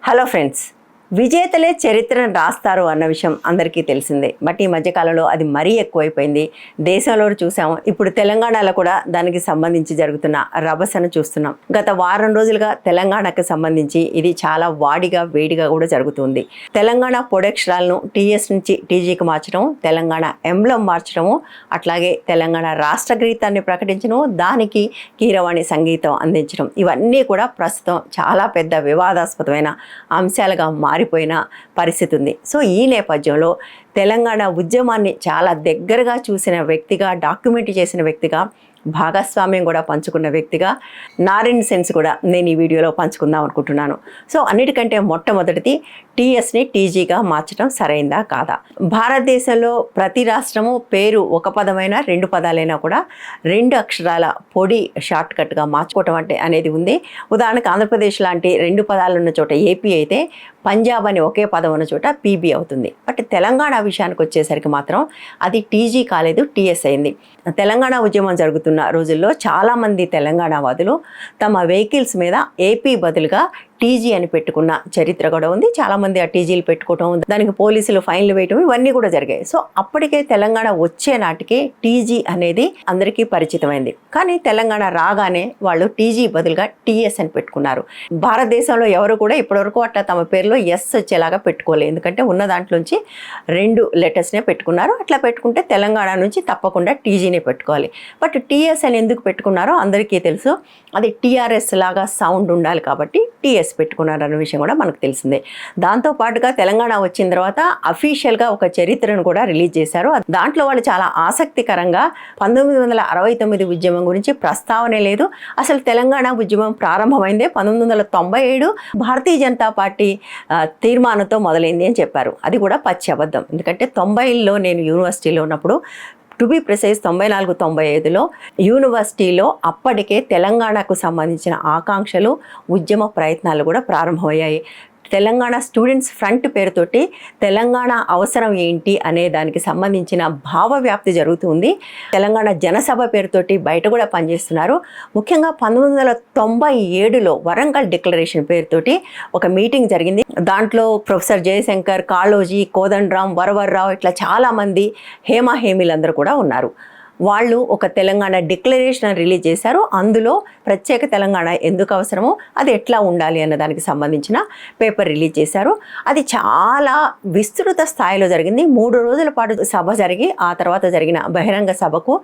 Hello friends, విజేతలే చరిత్రను రాస్తారు అన్న విషయం అందరికీ తెలిసిందే. బట్ ఈ మధ్యకాలంలో అది మరీ ఎక్కువైపోయింది. దేశంలో చూసాము, ఇప్పుడు తెలంగాణలో కూడా దానికి సంబంధించి జరుగుతున్న రభసను చూస్తున్నాం. గత వారం రోజులుగా తెలంగాణకు సంబంధించి ఇది చాలా వేడిగా కూడా జరుగుతుంది. తెలంగాణ పొడక్షరాలను టీఎస్ నుంచి టీజీకి మార్చడం, తెలంగాణ ఎంబ్లం మార్చడము, అట్లాగే తెలంగాణ రాష్ట్ర గీతాన్ని ప్రకటించడం, దానికి కీరవాణి సంగీతం అందించడం, ఇవన్నీ కూడా ప్రస్తుతం చాలా పెద్ద వివాదాస్పదమైన అంశాలుగా మారిపోయిన పరిస్థితి ఉంది. సో ఈ నేపథ్యంలో తెలంగాణ ఉద్యమాన్ని చాలా దగ్గరగా చూసిన వ్యక్తిగా, డాక్యుమెంట్ చేసిన వ్యక్తిగా, భాగస్వామ్యం కూడా పంచుకున్న వ్యక్తిగా నారాయణ సెన్స్ కూడా నేను ఈ వీడియోలో పంచుకుందాం అనుకుంటున్నాను. సో అన్నిటికంటే మొట్టమొదటిది టీఎస్ని టీజీగా మార్చడం సరైందా కాదా? భారతదేశంలో ప్రతి రాష్ట్రము పేరు ఒక పదమైన రెండు పదాలైనా కూడా రెండు అక్షరాల పొడి షార్ట్ కట్గా మార్చుకోవటం అనేది ఉంది. ఉదాహరణకు ఆంధ్రప్రదేశ్ లాంటి రెండు పదాలు ఉన్న చోట ఏపీ అయితే, పంజాబ్ అని ఒకే పదం ఉన్న చోట పీబీ అవుతుంది. బట్ తెలంగాణ విషయానికి వచ్చేసరికి మాత్రం అది టీజీ కాలేదు, టీఎస్ అయింది. తెలంగాణ ఉద్యమం జరుగుతున్న రోజుల్లో చాలామంది తెలంగాణవాదులు తమ వెహికల్స్ మీద ఏపీ బదులుగా టీజీ అని పెట్టుకున్న చరిత్ర కూడా ఉంది. చాలామంది ఆ టీజీలు పెట్టుకోవటం, దానికి పోలీసులు ఫైన్లు వేయటం, ఇవన్నీ కూడా జరిగాయి. సో అప్పటికే తెలంగాణ వచ్చే నాటికే టీజీ అనేది అందరికీ పరిచితమైంది. కానీ తెలంగాణ రాగానే వాళ్ళు టీజీ బదులుగా టీఎస్ అని పెట్టుకున్నారు. భారతదేశంలో ఎవరు కూడా ఇప్పటివరకు అట్లా తమ పేరులో ఎస్ వచ్చేలాగా పెట్టుకోలేదు. ఎందుకంటే ఉన్న దాంట్లోంచి రెండు లెటర్స్నే పెట్టుకున్నారు. అట్లా పెట్టుకుంటే తెలంగాణ నుంచి తప్పకుండా టీజీనే పెట్టుకోవాలి. బట్ టీఎస్ అని ఎందుకు పెట్టుకున్నారో అందరికీ తెలుసు. అది టీఆర్ఎస్ లాగా సౌండ్ ఉండాలి కాబట్టి టీఎస్ పెట్టుకున్నారు అన్న విషయం కూడా మనకు తెలిసిందే. దాంతోపాటుగా తెలంగాణ వచ్చిన తర్వాత అఫీషియల్గా ఒక చరిత్రను కూడా రిలీజ్ చేశారు. దాంట్లో వాళ్ళు చాలా ఆసక్తికరంగా 1969 ఉద్యమం గురించి ప్రస్తావనే లేదు. అసలు తెలంగాణ ఉద్యమం ప్రారంభమైందే 1997 భారతీయ జనతా పార్టీ తీర్మానంతో మొదలైంది అని చెప్పారు. అది కూడా పచ్చి అబద్ధం. ఎందుకంటే 90లో నేను యూనివర్సిటీలో ఉన్నప్పుడు, టు బి ప్రిసైజ్ 94-95లో యూనివర్సిటీలో అప్పటికే తెలంగాణకు సంబంధించిన ఆకాంక్షలు, ఉద్యమ ప్రయత్నాలు కూడా ప్రారంభమయ్యాయి. తెలంగాణ స్టూడెంట్స్ ఫ్రంట్ పేరుతోటి తెలంగాణ అవసరం ఏంటి అనే దానికి సంబంధించిన భావవ్యాప్తి జరుగుతుంది. తెలంగాణ జనసభ పేరుతోటి బయట కూడా పనిచేస్తున్నారు. ముఖ్యంగా 1997లో వరంగల్ డిక్లరేషన్ పేరుతోటి ఒక మీటింగ్ జరిగింది. దాంట్లో ప్రొఫెసర్ జయశంకర్, కాళోజీ, కోదండరాం, వరవర్రావు, ఇట్లా చాలామంది హేమీలందరూ కూడా ఉన్నారు. వాళ్ళు ఒక తెలంగాణ డిక్లరేషన్ రిలీజ్ చేశారు. అందులో ప్రత్యేక తెలంగాణ ఎందుకు అవసరమో, అది ఎట్లా ఉండాలి అన్న దానికి సంబంధించిన పేపర్ రిలీజ్ చేశారు. అది చాలా విస్తృత స్థాయిలో జరిగింది. 3 రోజుల పాటు సభ జరిగి, ఆ తర్వాత జరిగిన బహిరంగ సభకు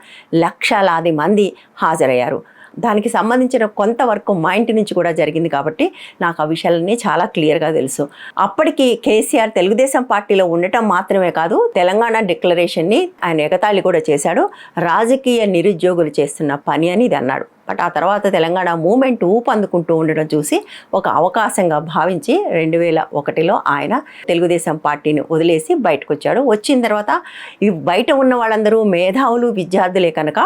లక్షలాది మంది హాజరయ్యారు. దానికి సంబంధించిన కొంతవరకు మా ఇంటి నుంచి కూడా జరిగింది కాబట్టి నాకు ఆ విషయాలన్నీ చాలా క్లియర్గా తెలుసు. అప్పటికి కేసీఆర్ తెలుగుదేశం పార్టీలో ఉండటం మాత్రమే కాదు, తెలంగాణ డిక్లరేషన్ని ఆయన ఎగతాళి కూడా చేశాడు. రాజకీయ నిరుద్యోగులు చేస్తున్న పని అని ఇది అన్నాడు. బట్ ఆ తర్వాత తెలంగాణ మూమెంట్ ఊపందుకుంటూ ఉండడం చూసి ఒక అవకాశంగా భావించి 2001లో ఆయన తెలుగుదేశం పార్టీని వదిలేసి బయటకు వచ్చాడు. వచ్చిన తర్వాత ఈ బయట ఉన్న వాళ్ళందరూ మేధావులు, విద్యార్థులే కనుక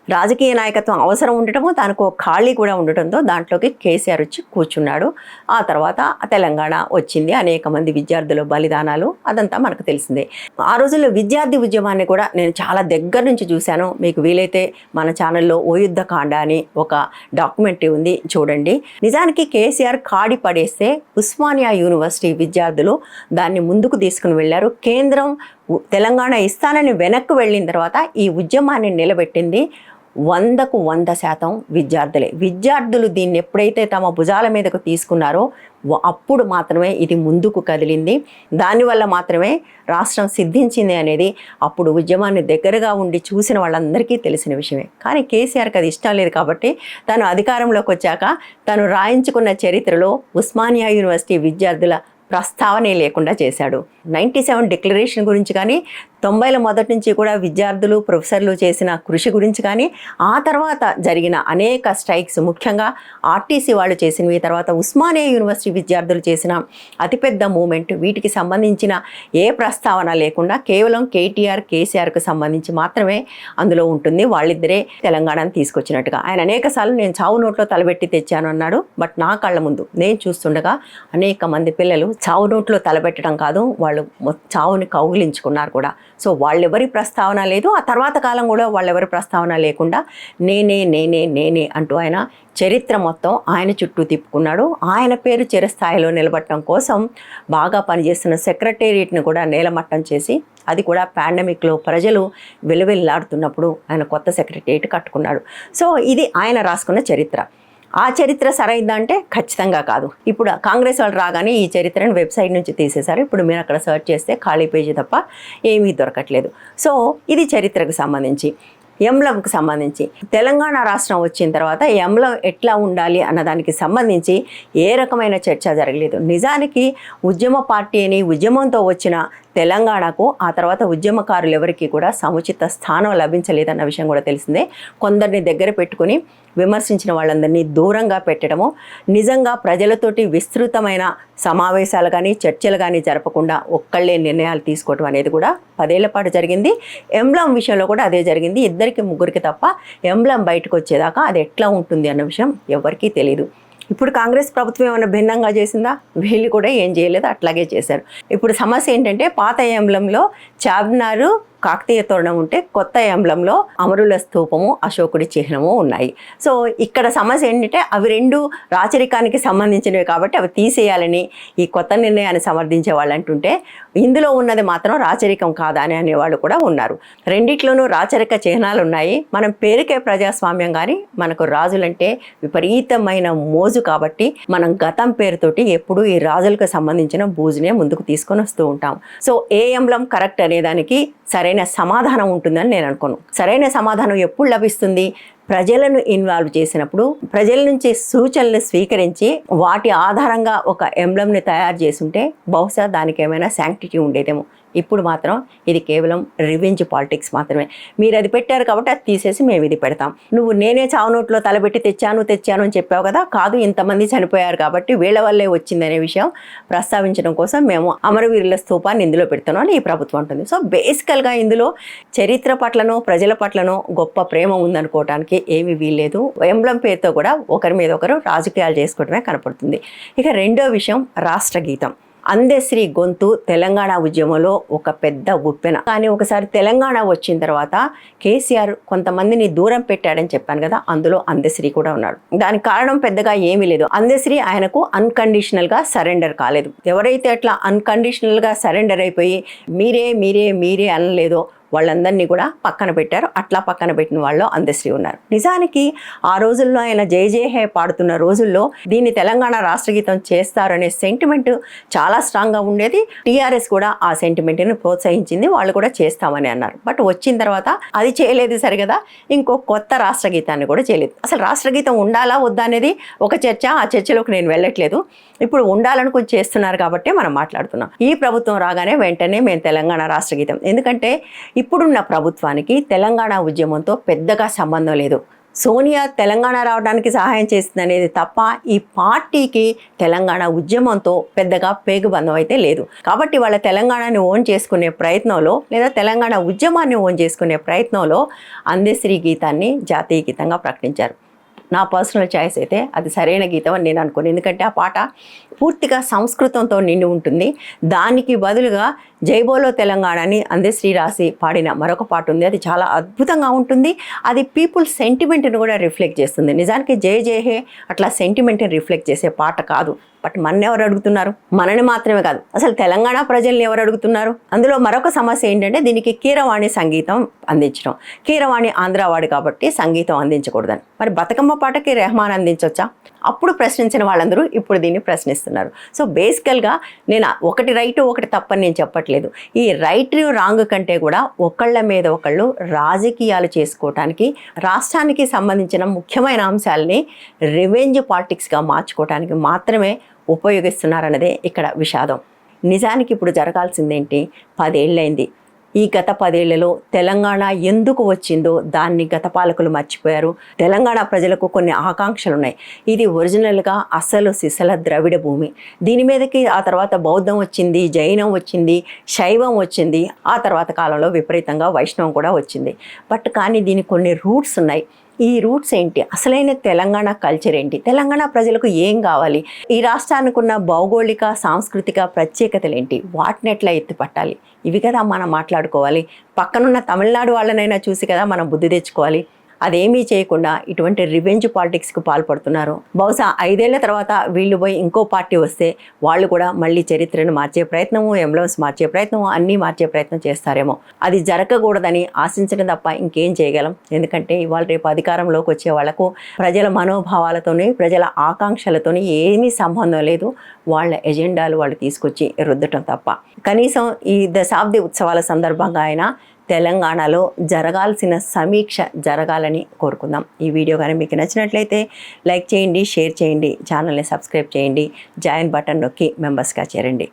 రాజకీయ నాయకత్వం అవసరం ఉండటము, దానికి ఒక ఖాళీ కూడా ఉండటంతో దాంట్లోకి కేసీఆర్ వచ్చి కూర్చున్నాడు. ఆ తర్వాత తెలంగాణ వచ్చింది. అనేక మంది విద్యార్థుల బలిదానాలు, అదంతా మనకు తెలిసిందే. ఆ రోజుల్లో విద్యార్థి ఉద్యమాన్ని కూడా నేను చాలా దగ్గర నుంచి చూశాను. మీకు వీలైతే మన ఛానల్లో ఓ యుద్ధకాండ అని ఒక డాక్యుమెంటరీ ఉంది, చూడండి. నిజానికి కేసీఆర్ కాడి పడేస్తే ఉస్మానియా యూనివర్సిటీ విద్యార్థులు దాన్ని ముందుకు తీసుకుని వెళ్ళారు. కేంద్రం తెలంగాణ ఇస్తానని వెనక్కి వెళ్ళిన తర్వాత ఈ ఉద్యమాన్ని నిలబెట్టింది 100% విద్యార్థులే. విద్యార్థులు దీన్ని ఎప్పుడైతే తమ భుజాల మీదకు తీసుకున్నారో అప్పుడు మాత్రమే ఇది ముందుకు కదిలింది. దానివల్ల మాత్రమే రాష్ట్రం సిద్ధించింది అనేది అప్పుడు ఉద్యమాన్ని దగ్గరగా ఉండి చూసిన వాళ్ళందరికీ తెలిసిన విషయమే. కానీ కేసీఆర్కి అది ఇష్టం లేదు కాబట్టి తను అధికారంలోకి వచ్చాక తను రాయించుకున్న చరిత్రలో ఉస్మానియా యూనివర్సిటీ విద్యార్థుల ప్రస్తావనే లేకుండా చేశాడు. 97 డిక్లరేషన్ గురించి కానీ, 90ల మొదటి నుంచి కూడా విద్యార్థులు, ప్రొఫెసర్లు చేసిన కృషి గురించి కానీ, ఆ తర్వాత జరిగిన అనేక స్ట్రైక్స్, ముఖ్యంగా ఆర్టీసీ వాళ్ళు చేసినవి, తర్వాత ఉస్మానియా యూనివర్సిటీ విద్యార్థులు చేసిన అతిపెద్ద మూమెంట్, వీటికి సంబంధించిన ఏ ప్రస్తావన లేకుండా కేవలం కేసీఆర్కు సంబంధించి మాత్రమే అందులో ఉంటుంది. వాళ్ళిద్దరే తెలంగాణను తీసుకొచ్చినట్టుగా. ఆయన అనేకసార్లు నేను చావు నోట్లో తలబెట్టి తెచ్చాను అన్నాడు. బట్ నా కళ్ళ ముందు నేను చూస్తుండగా అనేక మంది పిల్లలు చావు నోట్లో తలపెట్టడం కాదు, వాళ్ళు చావుని కౌగిలించుకున్నారు కూడా. సో వాళ్ళెవరి ప్రస్తావన లేదు, ఆ తర్వాత కాలం కూడా వాళ్ళెవరి ప్రస్తావన లేకుండా నేనే నేనే నేనే అంటూ ఆయన చరిత్ర మొత్తం ఆయన చుట్టూ తిప్పుకున్నాడు. ఆయన పేరు చిరస్థాయిలో నిలబడటం కోసం బాగా పనిచేస్తున్న సెక్రటేరియట్ని కూడా నేలమట్టం చేసి, అది కూడా పాండమిక్లో ప్రజలు వెలువెల్లాడుతున్నప్పుడు ఆయన కొత్త సెక్రటేరియట్ కట్టుకున్నాడు. సో ఇది ఆయన రాసుకున్న చరిత్ర. ఆ చరిత్ర సరైందంటే ఖచ్చితంగా కాదు. ఇప్పుడు కాంగ్రెస్ వాళ్ళు రాగానే ఈ చరిత్రను వెబ్సైట్ నుంచి తీసేశారు. ఇప్పుడు మీరు అక్కడ సెర్చ్ చేస్తే ఖాళీ పేజీ తప్ప ఏమీ దొరకట్లేదు. సో ఇది చరిత్రకు సంబంధించి. ఎంబ్లంకు సంబంధించి తెలంగాణ రాష్ట్రం వచ్చిన తర్వాత ఎంబ్లం ఎట్లా ఉండాలి అన్నదానికి సంబంధించి ఏ రకమైన చర్చ జరగలేదు. నిజానికి ఉద్యమ పార్టీ అని ఉద్యమంతో వచ్చిన తెలంగాణకు ఆ తర్వాత ఉద్యమకారులు ఎవరికి కూడా సముచిత స్థానం లభించలేదన్న విషయం కూడా తెలిసిందే. కొందరిని దగ్గర పెట్టుకుని విమర్శించిన వాళ్ళందరినీ దూరంగా పెట్టడము, నిజంగా ప్రజలతోటి విస్తృతమైన సమావేశాలు కానీ చర్చలు కానీ జరపకుండా ఒక్కళ్ళే నిర్ణయాలు తీసుకోవడం అనేది కూడా 10 ఏళ్ల పాటు జరిగింది. ఎంబ్లం విషయంలో కూడా అదే జరిగింది. ఇద్దరికి ముగ్గురికి తప్ప ఎంబ్లం బయటకు వచ్చేదాకా అది ఎట్లా ఉంటుంది అన్న విషయం ఎవరికీ తెలియదు. ఇప్పుడు కాంగ్రెస్ ప్రభుత్వం ఏమైనా భిన్నంగా చేసిందా? వీళ్ళు కూడా ఏం చేయలేదు, అట్లాగే చేశారు. ఇప్పుడు సమస్య ఏంటంటే పాత ఎంబ్లంలో చార్మినారు కాకతీయ తోరణం ఉంటే కొత్త ఎంబ్లంలో అమరుల స్తూపము అశోకుడి చిహ్నము ఉన్నాయి. సో ఇక్కడ సమస్య ఏంటంటే అవి రెండు రాచరికానికి సంబంధించినవి కాబట్టి అవి తీసేయాలని ఈ కొత్త నిర్ణయాన్ని సమర్థించే వాళ్ళు అంటుంటే, ఇందులో ఉన్నది మాత్రం రాచరికం కాదా అని అనేవాళ్ళు కూడా ఉన్నారు. రెండిట్లోనూ రాచరిక చిహ్నాలు ఉన్నాయి. మనం పేరుకే ప్రజాస్వామ్యం కానీ మనకు రాజులంటే విపరీతమైన మోజు కాబట్టి మనం గతం పేరుతోటి ఎప్పుడూ ఈ రాజులకు సంబంధించిన బూజునే ముందుకు తీసుకొని వస్తూ ఉంటాం. సో ఏ ఎంబ్లం కరెక్ట్ అనేదానికి సరైన సమాధానం ఉంటుందని నేను అనుకోను. సరైన సమాధానం ఎప్పుడు లభిస్తుంది? ప్రజలను ఇన్వాల్వ్ చేసినప్పుడు, ప్రజల నుంచి సూచనలు స్వీకరించి వాటి ఆధారంగా ఒక ఎంబ్లంని తయారు చేసుంటే బహుశా దానికి ఏమైనా శాంక్టిటీ ఉండేదేమో. ఇప్పుడు మాత్రం ఇది కేవలం రివెంజ్ పాలిటిక్స్ మాత్రమే. మీరు అది పెట్టారు కాబట్టి అది తీసేసి మేము ఇది పెడతాం. నువ్వు నేనే చావు నోట్లో తలబెట్టి తెచ్చాను అని చెప్పావు కదా, కాదు ఇంతమంది చనిపోయారు కాబట్టి వీళ్ళ వల్లే వచ్చిందనే విషయం ప్రస్తావించడం కోసం మేము అమరవీరుల స్తూపాన్ని ఇందులో పెడుతున్నాం అని ఈ ప్రభుత్వం ఉంటుంది. సో బేసికల్గా ఇందులో చరిత్ర పట్లను ప్రజల పట్లను గొప్ప ప్రేమ ఉందనుకోవడానికి ఏమీ వీల్లేదు. ఎంబ్లం పేరుతో కూడా ఒకరి మీద ఒకరు రాజకీయాలు చేసుకోవడమే కనపడుతుంది. ఇక రెండో విషయం రాష్ట్ర గీతం. అందశ్రీ గొంతు తెలంగాణ ఉద్యమంలో ఒక పెద్ద ఉప్పెన. కానీ ఒకసారి తెలంగాణ వచ్చిన తర్వాత కేసీఆర్ కొంతమందిని దూరం పెట్టాడని చెప్పాను కదా, అందులో అందశ్రీ కూడా ఉన్నాడు. దానికి కారణం పెద్దగా ఏమీ లేదు. అందశ్రీ ఆయనకు అన్కండిషనల్గా సరెండర్ కాలేదు. ఎవరైతే అట్లా అన్కండిషనల్గా సరెండర్ అయిపోయి మీరే అనలేదో వాళ్ళందరినీ కూడా పక్కన పెట్టారు. అట్లా పక్కన పెట్టిన వాళ్ళు అందశ్రీ ఉన్నారు. నిజానికి ఆ రోజుల్లో ఆయన జై జై హే పాడుతున్న రోజుల్లో దీన్ని తెలంగాణ రాష్ట్ర గీతం చేస్తారనే సెంటిమెంట్ చాలా స్ట్రాంగ్గా ఉండేది. టీఆర్ఎస్ కూడా ఆ సెంటిమెంట్ని ప్రోత్సహించింది, వాళ్ళు కూడా చేస్తామని అన్నారు. బట్ వచ్చిన తర్వాత అది చేయలేదు సరిగదా, ఇంకో కొత్త రాష్ట్ర గీతాన్ని కూడా చేయలేదు. అసలు రాష్ట్ర గీతం ఉండాలా వద్దా అనేది ఒక చర్చ, ఆ చర్చలోకి నేను వెళ్ళట్లేదు. ఇప్పుడు ఉండాలనుకుని చేస్తున్నారు కాబట్టి మనం మాట్లాడుతున్నాం. ఈ ప్రభుత్వం రాగానే వెంటనే మేము తెలంగాణ రాష్ట్ర గీతం, ఎందుకంటే ఇప్పుడున్న ప్రభుత్వానికి తెలంగాణ ఉద్యమంతో పెద్దగా సంబంధం లేదు. సోనియా తెలంగాణ రావడానికి సహాయం చేస్తుంది అనేది తప్ప ఈ పార్టీకి తెలంగాణ ఉద్యమంతో పెద్దగా పేగుబంధం అయితే లేదు. కాబట్టి వాళ్ళ తెలంగాణని ఓన్ చేసుకునే ప్రయత్నంలో లేదా తెలంగాణ ఉద్యమాన్ని ఓన్ చేసుకునే ప్రయత్నంలో అందశ్రీ గీతాన్ని జాతీయ గీతంగా ప్రకటించారు. నా పర్సనల్ చాయిస్ అయితే అది సరైన గీతం అని నేను అనుకోను. ఎందుకంటే ఆ పాట పూర్తిగా సంస్కృతంతో నిండి ఉంటుంది. దానికి బదులుగా జైబోలో తెలంగాణని అందశ్రీ రాసి పాడిన మరొక పాట ఉంది, అది చాలా అద్భుతంగా ఉంటుంది. అది పీపుల్ సెంటిమెంట్ని కూడా రిఫ్లెక్ట్ చేస్తుంది. నిజానికి జై జై హే అట్లా సెంటిమెంట్ని రిఫ్లెక్ట్ చేసే పాట కాదు. బట్ మన ఎవరు అడుగుతున్నారు? మనని మాత్రమే కాదు, అసలు తెలంగాణ ప్రజల్ని ఎవరు అడుగుతున్నారు? అందులో మరొక సమస్య ఏంటంటే దీనికి కీరవాణి సంగీతం అందించడం. కీరవాణి ఆంధ్రావాడు కాబట్టి సంగీతం అందించకూడదని. మరి బతుకమ్మ పాటకి రెహమాన్ అందించవచ్చా? అప్పుడు ప్రశ్నించిన వాళ్ళందరూ ఇప్పుడు దీన్ని ప్రశ్నిస్తున్నారు. సో బేసికల్గా నేను ఒకటి రైట్ ఒకటి తప్పని నేను చెప్పట్లేదు. ఈ రైట్ రాంగ్ కంటే కూడా ఒకళ్ళ మీద ఒకళ్ళు రాజకీయాలు చేసుకోవటానికి, రాష్ట్రానికి సంబంధించిన ముఖ్యమైన అంశాలని రివెంజ్ పాలిటిక్స్గా మార్చుకోవటానికి మాత్రమే ఉపయోగిస్తున్నారన్నదే ఇక్కడ విషాదం. నిజానికి ఇప్పుడు జరగాల్సిందేంటి? 10 ఏళ్ళైంది. ఈ గత 10 ఏళ్లలో తెలంగాణ ఎందుకు వచ్చిందో దాన్ని గత పాలకులు మర్చిపోయారు. తెలంగాణ ప్రజలకు కొన్ని ఆకాంక్షలు ఉన్నాయి. ఇది ఒరిజినల్గా అసలు సిసల ద్రవిడ భూమి. దీని మీదకి ఆ తర్వాత బౌద్ధం వచ్చింది, జైనం వచ్చింది, శైవం వచ్చింది, ఆ తర్వాత కాలంలో విపరీతంగా వైష్ణవం కూడా వచ్చింది. బట్ కానీ దీనికి కొన్ని రూట్స్ ఉన్నాయి. ఈ రూట్స్ ఏంటి, అసలైన తెలంగాణ కల్చర్ ఏంటి, తెలంగాణ ప్రజలకు ఏం కావాలి, ఈ రాష్ట్రానికి ఉన్న భౌగోళిక సాంస్కృతిక ప్రత్యేకతలు ఏంటి, వాటిని ఎట్లా ఎత్తిపట్టాలి, ఇవి కదా మనం మాట్లాడుకోవాలి. పక్కనున్న తమిళనాడు వాళ్ళనైనా చూసి కదా మనం బుద్ధి తెచ్చుకోవాలి. అదేమీ చేయకుండా ఇటువంటి రివెంజ్ పాలిటిక్స్కి పాల్పడుతున్నారు. బహుశా 5 ఏళ్ల తర్వాత వీళ్ళు పోయి ఇంకో పార్టీ వస్తే వాళ్ళు కూడా మళ్ళీ చరిత్రను మార్చే ప్రయత్నము, ఎంబ్లమ్స్ మార్చే ప్రయత్నము, అన్నీ మార్చే ప్రయత్నం చేస్తారేమో. అది జరగకూడదని ఆశించడం తప్ప ఇంకేం చేయగలం. ఎందుకంటే ఇవాళ రేపు అధికారంలోకి వచ్చే వాళ్లకు ప్రజల మనోభావాలతోని, ప్రజల ఆకాంక్షలతోని ఏమీ సంబంధం లేదు. వాళ్ళ ఎజెండాలు వాళ్ళు తీసుకొచ్చి రుద్దటం తప్ప. కనీసం ఈ దశాబ్ది ఉత్సవాల సందర్భంగా అయినా తెలంగాణలో జరగాల్సిన సమీక్ష జరగాలని కోరుకుందాం. ఈ వీడియో కానీ మీకు నచ్చినట్లయితే లైక్ చేయండి, షేర్ చేయండి, ఛానల్ని సబ్స్క్రైబ్ చేయండి, జాయిన్ బటన్ నొక్కి మెంబర్స్గా చేరండి.